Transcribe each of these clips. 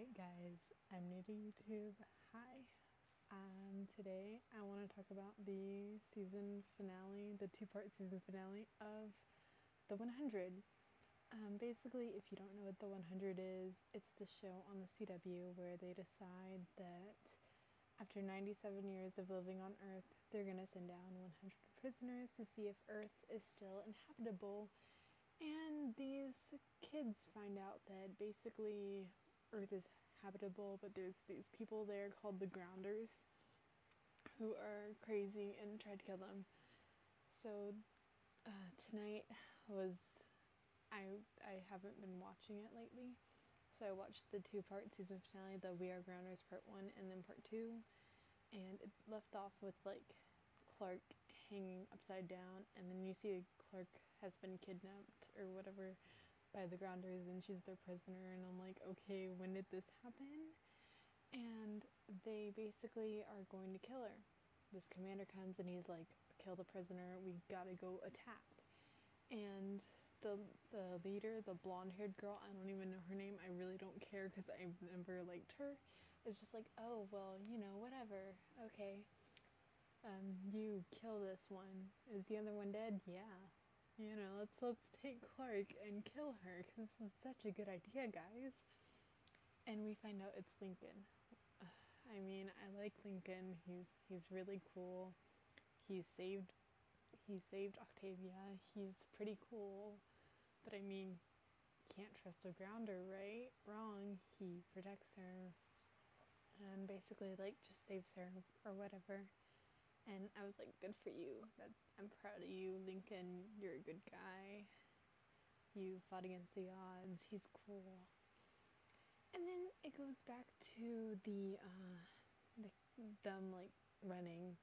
Alright guys, I'm new to YouTube. Hi. Today I want to talk about the season finale, the two-part season finale of The 100. Basically, if you don't know what The 100 is, it's the show on the CW where they decide that after 97 years of living on Earth, they're going to send down 100 prisoners to see if Earth is still inhabitable. And these kids find out that basically Earth is habitable, but there's these people there called the Grounders who are crazy and try to kill them. So tonight was I haven't been watching it lately, so I watched the two-part season finale, the We Are Grounders Part 1 and then Part 2, and it left off with like Clark hanging upside down, and then you see Clark has been kidnapped or whatever by the Grounders and she's their prisoner, and I'm like, okay, when did this happen? And they basically are going to kill her. This commander comes and he's like, kill the prisoner, we gotta go attack. And the leader, the blonde-haired girl, I don't even know her name, I really don't care because I've never liked her, is just like, oh, well, you know, whatever, okay. You kill this one. Is the other one dead? Yeah. You know, let's take Clark and kill her, because this is such a good idea, guys. And we find out it's Lincoln. I mean, I like Lincoln. He's really cool. He saved Octavia. He's pretty cool. But I mean, can't trust a grounder, right? Wrong. He protects her and basically like just saves her or whatever. And I was like, good for you. I'm proud of you, Lincoln. You're a good guy. You fought against the odds. He's cool. And then it goes back to them like running,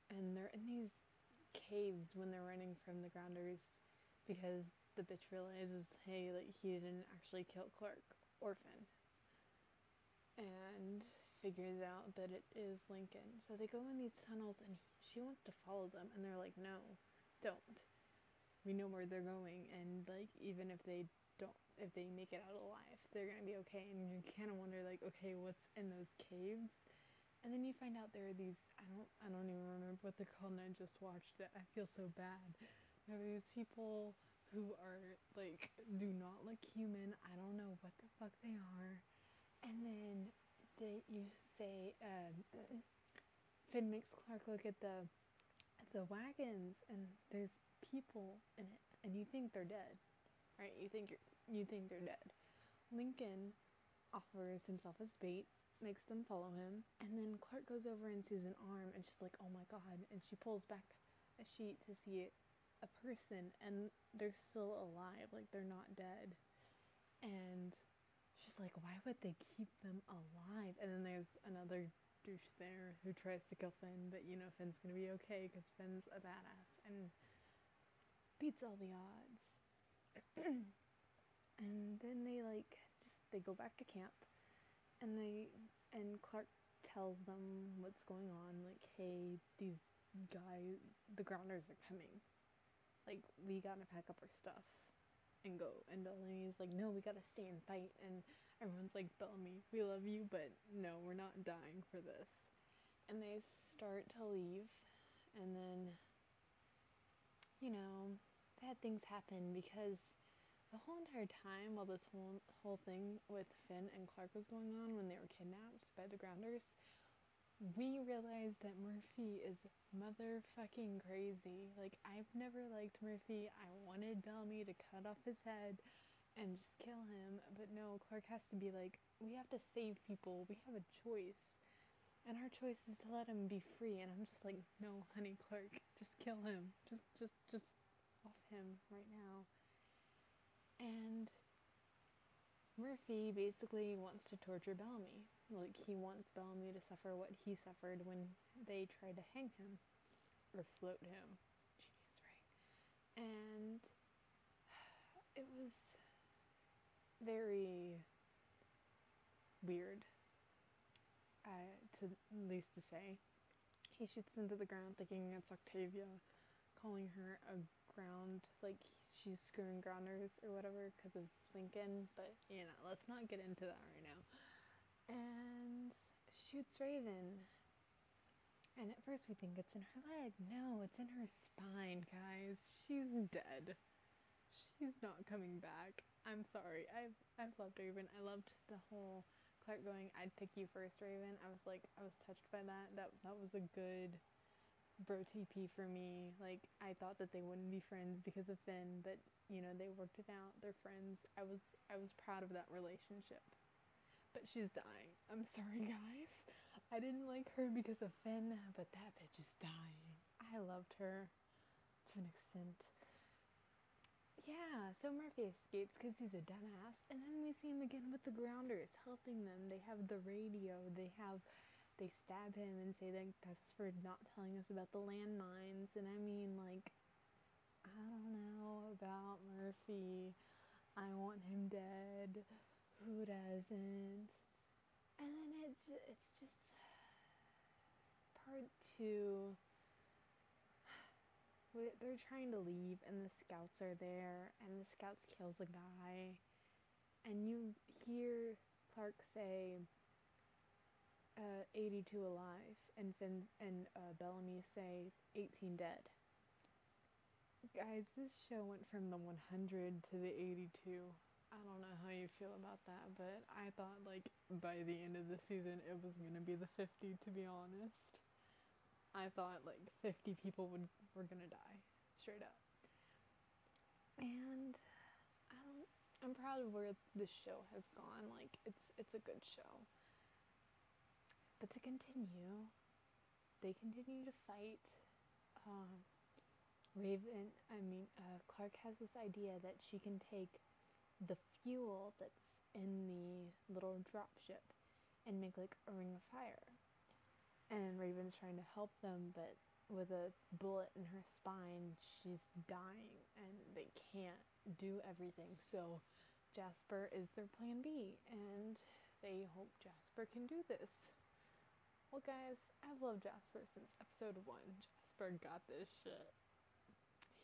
and they're in these caves when they're running from the Grounders, because the bitch realizes, hey, like he didn't actually kill Clark Orphan, and figures out that it is Lincoln. So they go in these tunnels and she wants to follow them, and they're like, no, don't. We know where they're going, and like even if they make it out alive, they're gonna be okay. And you kind of wonder, like, okay, what's in those caves? And then you find out there are these, I don't even remember what they're called, and I just watched it. I feel so bad. There are these people who are like, do not look human. I don't know what the fuck they are. And then you say, Finn makes Clark look at the wagons, and there's people in it, and you think they're dead, right? You think they're dead. Lincoln offers himself as bait, makes them follow him, and then Clark goes over and sees an arm, and she's like, oh my god, and she pulls back a sheet to see a person, and they're still alive, like they're not dead. And she's like, why would they keep them alive? And then there's another douche there who tries to kill Finn, but you know Finn's gonna be okay because Finn's a badass and beats all the odds. And then they go back to camp, and Clark tells them what's going on, like, hey, these guys, the Grounders are coming, like, we gotta pack up our stuff and go. And Bellamy's like, no, we gotta stay and fight. And everyone's like, Bellamy, we love you, but no, we're not dying for this. And they start to leave, and then, you know, bad things happen, because the whole entire time while this whole thing with Finn and Clark was going on, when they were kidnapped by the Grounders, we realized that Murphy is motherfucking crazy. Like, I've never liked Murphy. I wanted Bellamy to cut off his head and just kill him, but no, Clark has to be like, we have to save people, we have a choice, and our choice is to let him be free. And I'm just like, no, honey, Clark, just kill him, just off him right now. And Murphy basically wants to torture Bellamy. Like, he wants Bellamy to suffer what he suffered when they tried to hang him or float him. Jeez, right? And it was very weird, to least to say. He shoots into the ground thinking it's Octavia, calling her a ground, like she's screwing Grounders or whatever because of Lincoln. But you know, let's not get into that right now. and shoots Raven. And at first we think it's in her leg. No, it's in her spine, guys. She's dead. She's not coming back. I'm sorry. I've loved Raven. I loved the whole Clark going, "I'd pick you first, Raven." I was touched by that. That was a good bro TP for me. Like, I thought that they wouldn't be friends because of Finn, but you know, they worked it out. They're friends. I was proud of that relationship. But she's dying. I'm sorry, guys. I didn't like her because of Finn, but that bitch is dying. I loved her to an extent. Yeah, so Murphy escapes because he's a dumbass, and then we see him again with the Grounders helping them. They have the radio. They stab him and say that that's for not telling us about the landmines. And I mean, like, I don't know about Murphy. I want him dead. Who doesn't? And then it's just part two. They're trying to leave, and the scouts are there, and the scouts kills a guy, and you hear Clark say, 82 alive, and Finn and Bellamy say 18 dead. Guys, this show went from the 100 to the 82. I don't know how you feel about that, but I thought, like, by the end of the season it was gonna be the 50, to be honest. I thought like 50 people were gonna die, straight up. And I'm proud of where this show has gone. Like, it's a good show. But to continue, they continue to fight. Clark has this idea that she can take the fuel that's in the little drop ship and make like a ring of fire. And Raven's trying to help them, but with a bullet in her spine, she's dying and they can't do everything. So Jasper is their plan B, and they hope Jasper can do this. Well, guys, I've loved Jasper since episode 1. Jasper got this shit.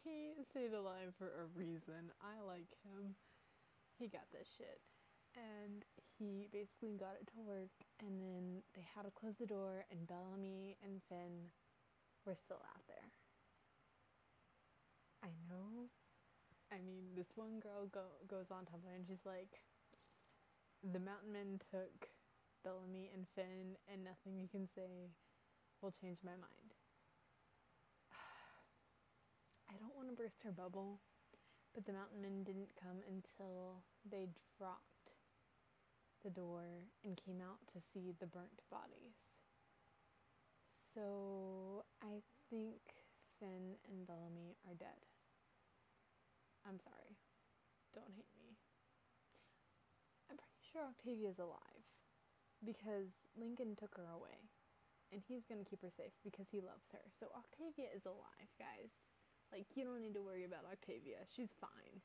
He stayed alive for a reason. I like him. He got this shit. And he basically got it to work, and then they had to close the door, and Bellamy and Finn were still out there. I know. I mean, this one girl goes on Tumblr and she's like, "The mountain men took Bellamy and Finn, and nothing you can say will change my mind." I don't want to burst her bubble, but the mountain men didn't come until they dropped the door and came out to see the burnt bodies. So I think Finn and Bellamy are dead. I'm sorry. Don't hate me. I'm pretty sure Octavia's alive because Lincoln took her away, and he's gonna keep her safe because he loves her. So Octavia is alive, guys. Like, you don't need to worry about Octavia. She's fine.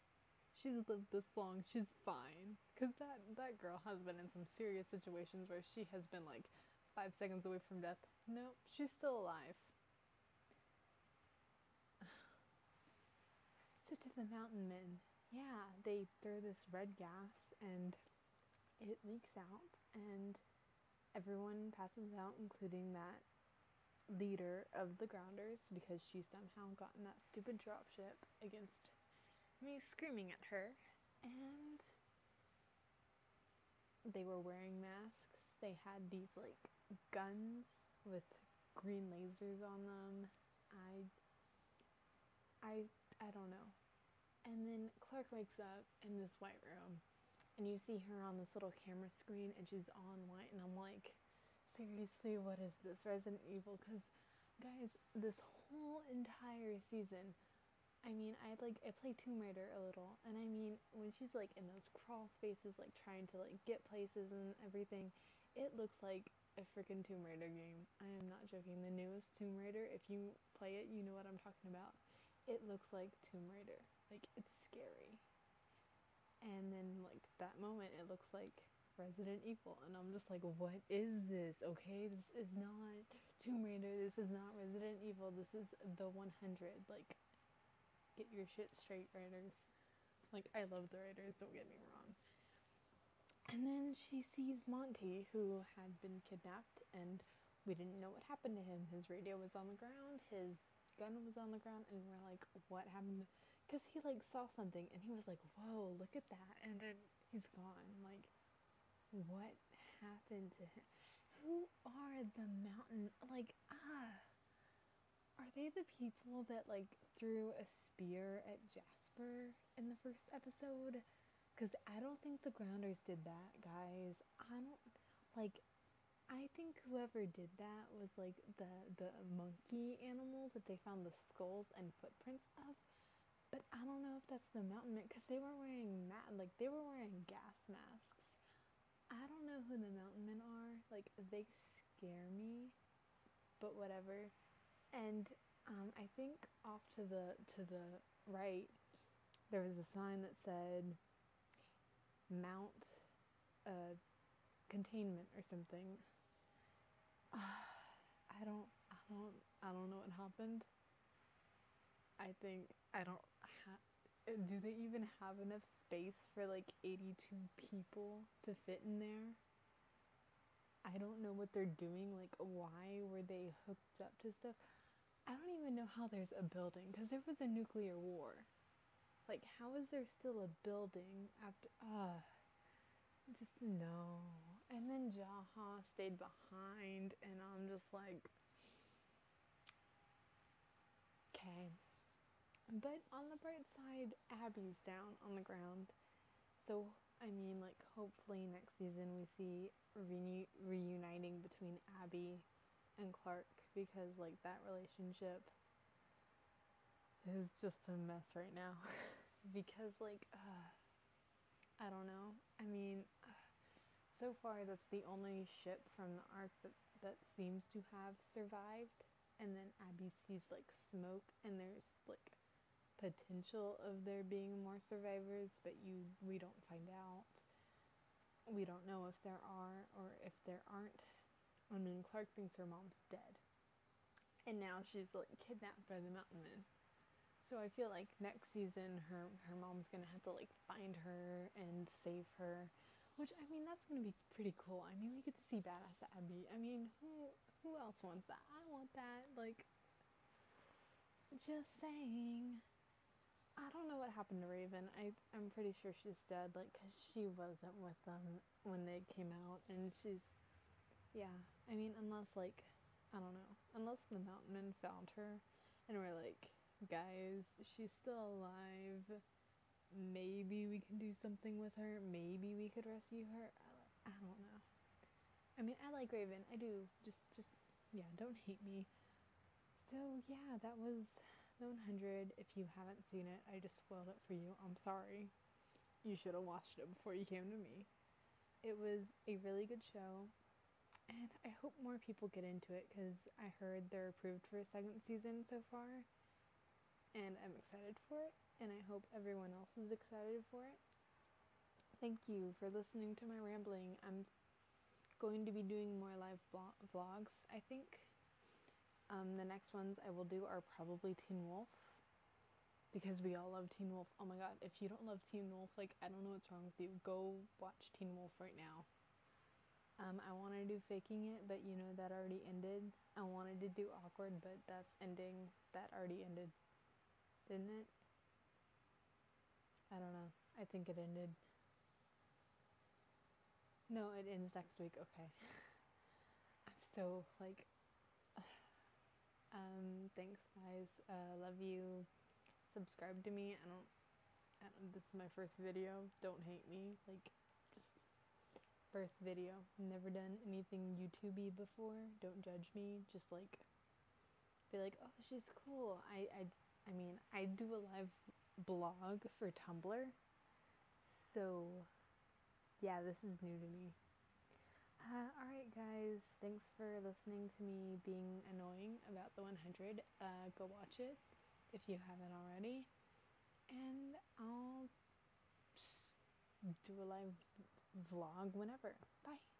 She's lived this long. She's fine. Because that girl has been in some serious situations where she has been like 5 seconds away from death. Nope, she's still alive. So to the mountain men, yeah, they throw this red gas and it leaks out, and everyone passes out, including that leader of the Grounders, because she somehow got in that stupid dropship against me screaming at her. And they were wearing masks. They had these like guns with green lasers on them. I I don't know. And then Clark wakes up in this white room, and you see her on this little camera screen, and she's all in white, and I'm like, seriously, what is this, Resident Evil? Because, guys, this whole entire season, I mean, I play Tomb Raider a little, and I mean, when she's like in those crawl spaces, like trying to like get places and everything, it looks like a freaking Tomb Raider game. I am not joking. The newest Tomb Raider, if you play it, you know what I'm talking about. It looks like Tomb Raider. Like, it's scary. And then, like, that moment, it looks like Resident Evil. And I'm just like, what is this? Okay, this is not Tomb Raider. This is not Resident Evil. This is the 100. Like, get your shit straight, writers. Like, I love the writers, don't get me wrong. And then she sees Monty, who had been kidnapped, and we didn't know what happened to him. His radio was on the ground, his gun was on the ground, and we're like, what happened? Because he like saw something and he was like, whoa, look at that, and then he's gone. Like, what happened to him? Who are the mountain, like, are they the people that like threw a spear at Jasper in the first episode? Because I don't think the Grounders did that, guys. I think whoever did that was like the monkey animals that they found the skulls and footprints of. But I don't know if that's the mountain men, because they were wearing they were wearing gas masks. I don't know who the mountain men are. Like, they scare me, but whatever. And I think off to the right there was a sign that said Mount Containment or something. I don't know what happened. I think I don't do they even have enough space for like 82 people to fit in there? I don't know what they're doing. Like, why were they hooked up to stuff? I don't even know how there's a building, because there was a nuclear war. Like, how is there still a building after? Just no. And then Jaha stayed behind, and I'm just like, okay. But on the bright side, Abby's down on the ground. So, I mean, like, hopefully next season we see reuniting between Abby and Clark, because, like, that relationship is just a mess right now. Because, like, I don't know. I mean, so far that's the only ship from the arc that seems to have survived. And then Abby sees, like, smoke, and there's, like, potential of there being more survivors, but we don't find out. We don't know if there are or if there aren't. I mean, Clark thinks her mom's dead, and now she's like kidnapped by the Mountain Men. So I feel like next season her mom's gonna have to like find her and save her, which, I mean, that's gonna be pretty cool. I mean, we get to see badass Abby. I mean, who else wants that? I want that. Like, just saying. I don't know what happened to Raven. I'm pretty sure she's dead, like, because she wasn't with them when they came out, and she's, yeah. I mean, unless, like, I don't know. Unless the Mountain Men found her and were like, guys, she's still alive. Maybe we can do something with her. Maybe we could rescue her. I don't know. I mean, I like Raven. I do. Just, yeah, don't hate me. So, yeah, that was the 100. If you haven't seen it, I just spoiled it for you. I'm sorry. You should have watched it before you came to me. It was a really good show, and I hope more people get into it, because I heard they're approved for a second season so far, and I'm excited for it, and I hope everyone else is excited for it. Thank you for listening to my rambling. I'm going to be doing more live vlogs, I think. The next ones I will do are probably Teen Wolf, because we all love Teen Wolf. Oh my god, if you don't love Teen Wolf, like, I don't know what's wrong with you. Go watch Teen Wolf right now. I wanted to do Faking It, but you know, that already ended. I wanted to do Awkward, but that's ending. That already ended. Didn't it? I don't know. I think it ended. No, it ends next week. Okay. I'm so, like, thanks guys. Love you. Subscribe to me. I don't, this is my first video. Don't hate me. Like, just first video. Never done anything YouTubey before. Don't judge me. Just, like, be like, oh, she's cool. I mean, I do a live blog for Tumblr. So, yeah, this is new to me. Alright, guys. Thanks for listening to me being annoying about the 100. Go watch it if you haven't already. And I'll do a live vlog whenever. Bye.